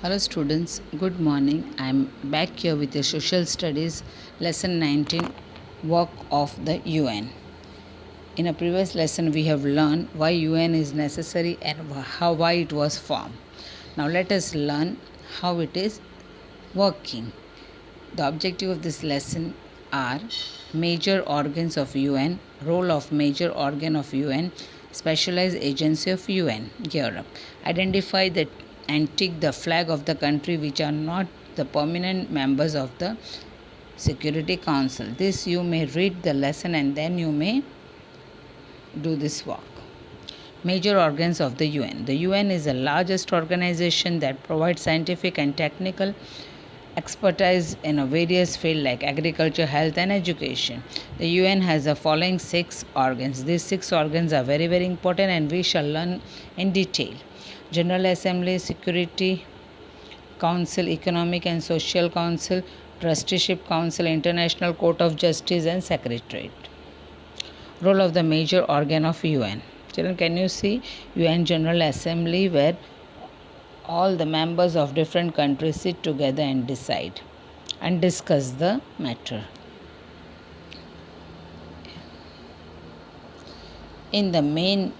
Hello students, good morning. I am back here with the Social Studies lesson 19, Work of the UN. In a previous lesson we have learned why UN is necessary and why it was formed. Now let us learn how it is working. The objective of this lesson are major organs of UN, role of major organ of UN, specialized agency of UN, Europe. Identify the and tick the flag of the country which are not the permanent members of the Security Council. This you may read the lesson and then you may do this work. Major organs of the UN. The UN is the largest organization that provides scientific and technical expertise in a various fields like agriculture, health, and education. The UN has the following 6 organs. These 6 organs are very, very important and we shall learn in detail. General Assembly, Security Council, Economic and Social Council, Trusteeship Council, International Court of Justice, and Secretariat. Role of the major organ of UN. Children, can you see UN General Assembly where all the members of different countries sit together and decide and discuss the matter. In the main,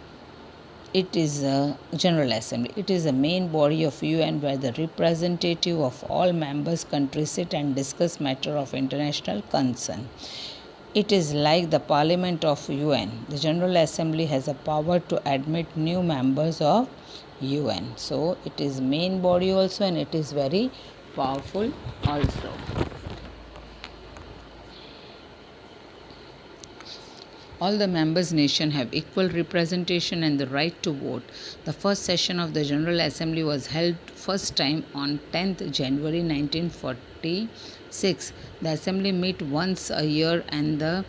it is a General Assembly. It is the main body of UN where the representative of all members countries sit and discuss matter of international concern. It is like the Parliament of UN. The General Assembly has a power to admit new members of UN. So it is main body also and it is very powerful also. All the members nation have equal representation and the right to vote. The first session of the General Assembly was held first time on 10th January 1946. The assembly meet once a year and the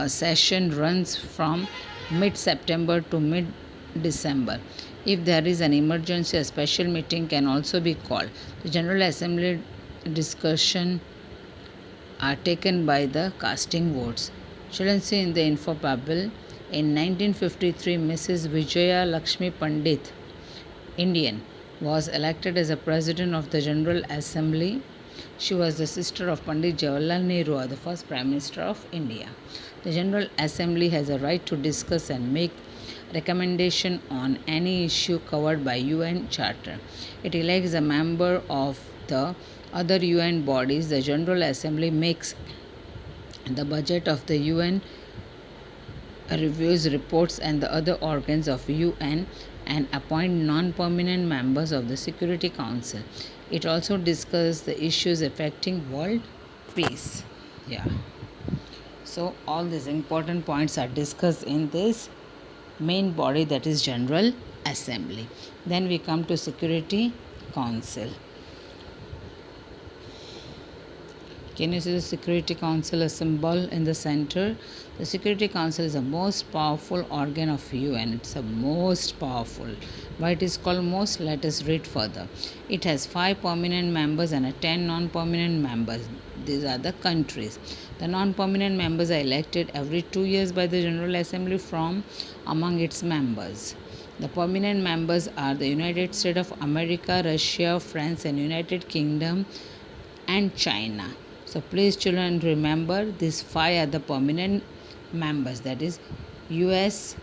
session runs from mid-September to mid-December. If there is an emergency, a special meeting can also be called. The General Assembly discussion are taken by the casting votes. Children, see in the info bubble, in 1953, Mrs. Vijaya Lakshmi Pandit, Indian, was elected as a president of the General Assembly. She was the sister of Pandit Jawaharlal Nehru, the first Prime Minister of India. The General Assembly has a right to discuss and make recommendation on any issue covered by UN Charter. It elects a member of the other UN bodies. The General Assembly makes the budget of the UN, reviews reports and the other organs of UN and appoint non-permanent members of the Security Council. It also discusses the issues affecting world peace. So all these important points are discussed in this main body, that is General Assembly. Then we come to Security Council. Can you see the Security Council, a symbol in the center? The Security Council is the most powerful organ of UN. It's the most powerful. Why it is called most? Let us read further. It has 5 permanent members and 10 non-permanent members. These are the countries. The non-permanent members are elected every 2 years by the General Assembly from among its members. The permanent members are the United States of America, Russia, France, and United Kingdom, and China. So please children remember these 5 are the permanent members, that is US,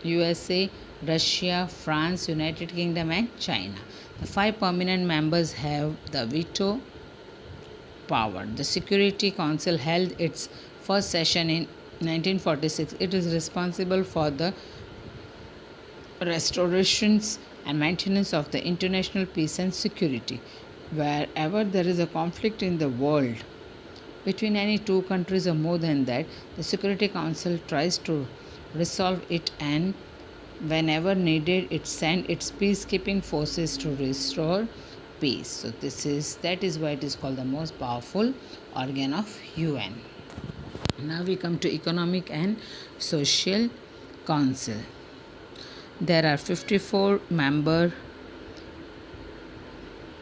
USA, Russia, France, United Kingdom, and China. The 5 permanent members have the veto power. The Security Council held its first session in 1946. It is responsible for the restorations and maintenance of the international peace and security. Wherever there is a conflict in the world between any 2 countries or more than that, the Security Council tries to resolve it and whenever needed it sends its peacekeeping forces to restore peace. So that is why it is called the most powerful organ of UN. Now we come to Economic and Social Council. There are 54 member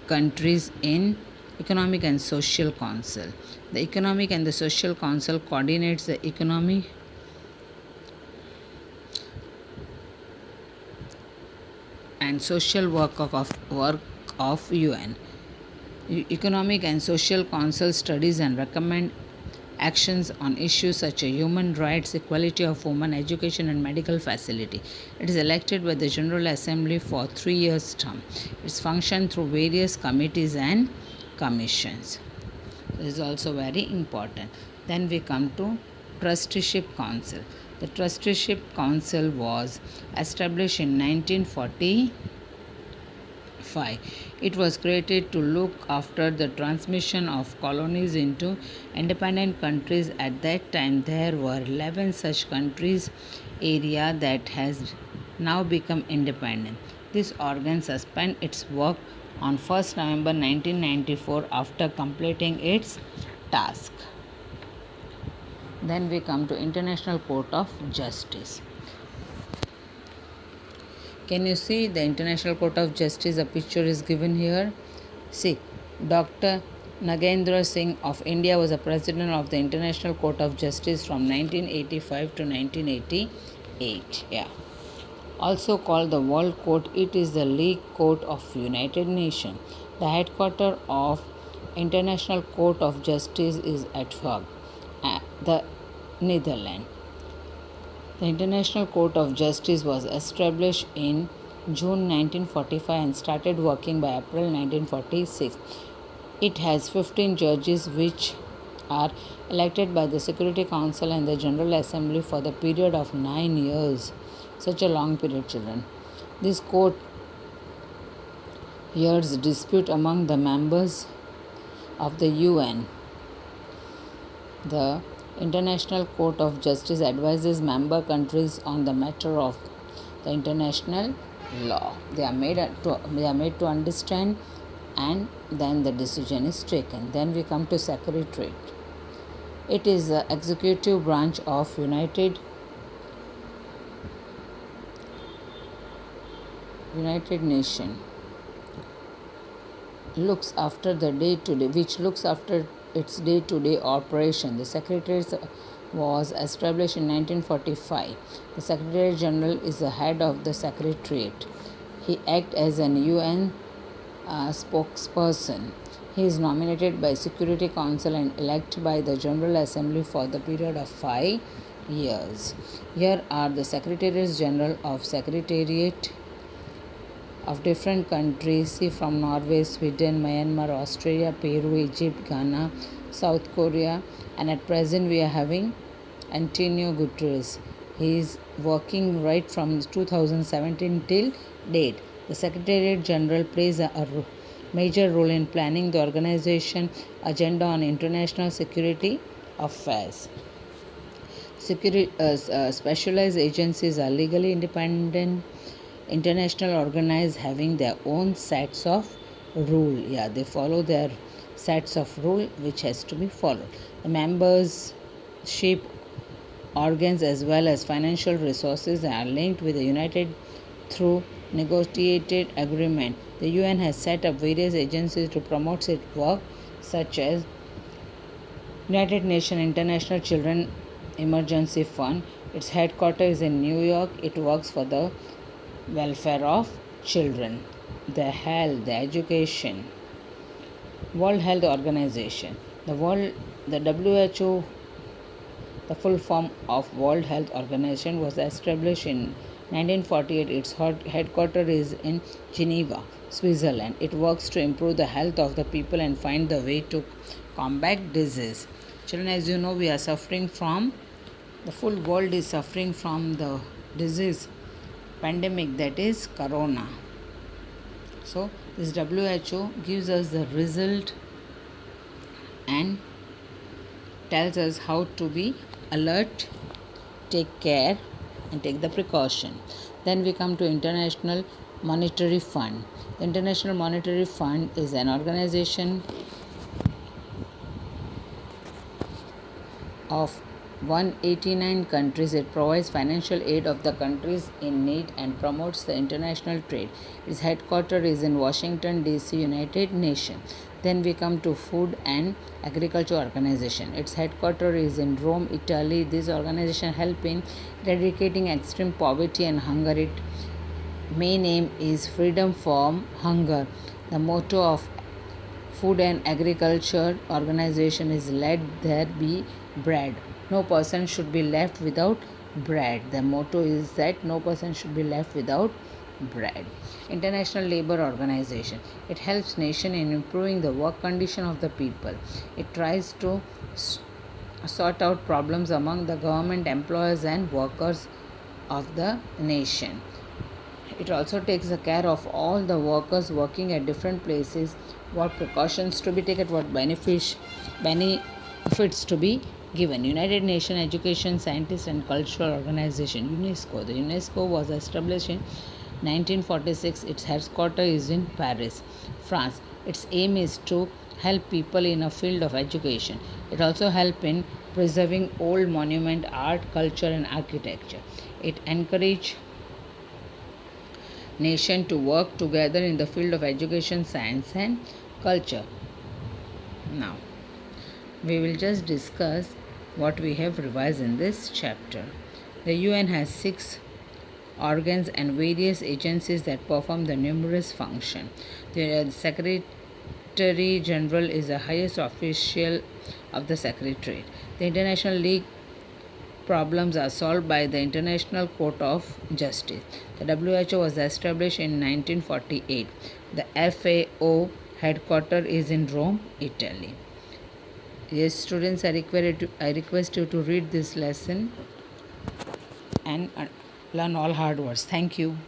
countries in Economic and Social Council. The Economic and the Social Council coordinates the economy and social work of UN. Economic and Social Council studies and recommend actions on issues such as human rights, equality of women, education, and medical facility. It is elected by the General Assembly for 3 years term. Its function through various committees and commissions. This is also very important. Then we come to Trusteeship Council. The Trusteeship Council was established in 1945. It was created to look after the transmission of colonies into independent countries. At that time, there were 11 such countries area that has now become independent. This organ suspended its work on 1st November 1994 after completing its task. Then we come to International Court of Justice. Can you see the International Court of Justice? A picture is given here. See, Dr. Nagendra Singh of India was the president of the International Court of Justice from 1985 to 1988. Yeah. Also called the World Court, it is the League Court of United Nations. The headquarters of International Court of Justice is at Hague, the Netherlands. The International Court of Justice was established in June 1945 and started working by April 1946. It has 15 judges which are elected by the Security Council and the General Assembly for the period of 9 years. Such a long period, children. This court hears dispute among the members of the UN. The International Court of Justice advises member countries on the matter of the international law. They are made to understand, and then the decision is taken. Then we come to Secretariat. It is the executive branch of United Nations. Looks after the day-to-day, which looks after its day-to-day operation. The Secretariat was established in 1945. The Secretary General is the head of the Secretariat. He acts as an UN spokesperson. He is nominated by Security Council and elected by the General Assembly for the period of 5 years. Here are the Secretaries General of Secretariat of different countries. See, from Norway, Sweden, Myanmar, Australia, Peru, Egypt, Ghana, South Korea, and at present we are having Antonio Guterres. He is working right from 2017 till date. The Secretariat General plays a major role in planning the organization agenda on international security affairs. Specialized agencies are legally independent, international organized, having their own sets of rule. Yeah, they follow their sets of rule which has to be followed. The membership organs as well as financial resources are linked with the United through negotiated agreement. The UN has set up various agencies to promote its work, such as United Nations International Children Emergency Fund. Its headquarters is in New York. It works for the welfare of children, the health, the education. World Health Organization. The WHO, the full form of World Health Organization, was established in 1948. Its headquarters is in Geneva, Switzerland. It works to improve the health of the people and find the way to combat disease. Children, as you know, we are suffering from, the full world is suffering from the disease pandemic, that is corona. So this WHO gives us the result and tells us how to be alert, take care, and take the precaution. Then we come to International Monetary Fund. The International Monetary Fund is an organization of 189 countries. It provides financial aid of the countries in need and promotes the international trade. Its headquarters is in Washington, D.C., United Nations. Then we come to Food and Agriculture Organization. Its headquarters is in Rome, Italy. This organization helps in eradicating extreme poverty and hunger. Its main aim is freedom from hunger. The motto of Food and Agriculture Organization is "Let there be bread." No person should be left without bread. The motto is that no person should be left without bread. International Labour Organization. It helps nation in improving the work condition of the people. It tries to sort out problems among the government employers and workers of the nation. It also takes the care of all the workers working at different places, what precautions to be taken, what benefits to be given. United Nations Education, Scientist and Cultural Organization, UNESCO. The UNESCO was established in 1946. Its headquarters is in Paris, France. Its aim is to help people in a field of education. It also helps in preserving old monument, art, culture and architecture. It encourages nation to work together in the field of education, science and culture. Now, we will just discuss what we have revised in this chapter. The UN has 6 organs and various agencies that perform the numerous functions. The Secretary General is the highest official of the Secretariat. The International League problems are solved by the International Court of Justice. The WHO was established in 1948. The FAO headquarters is in Rome, Italy. Yes, students, I request you to read this lesson and learn all hard words. Thank you.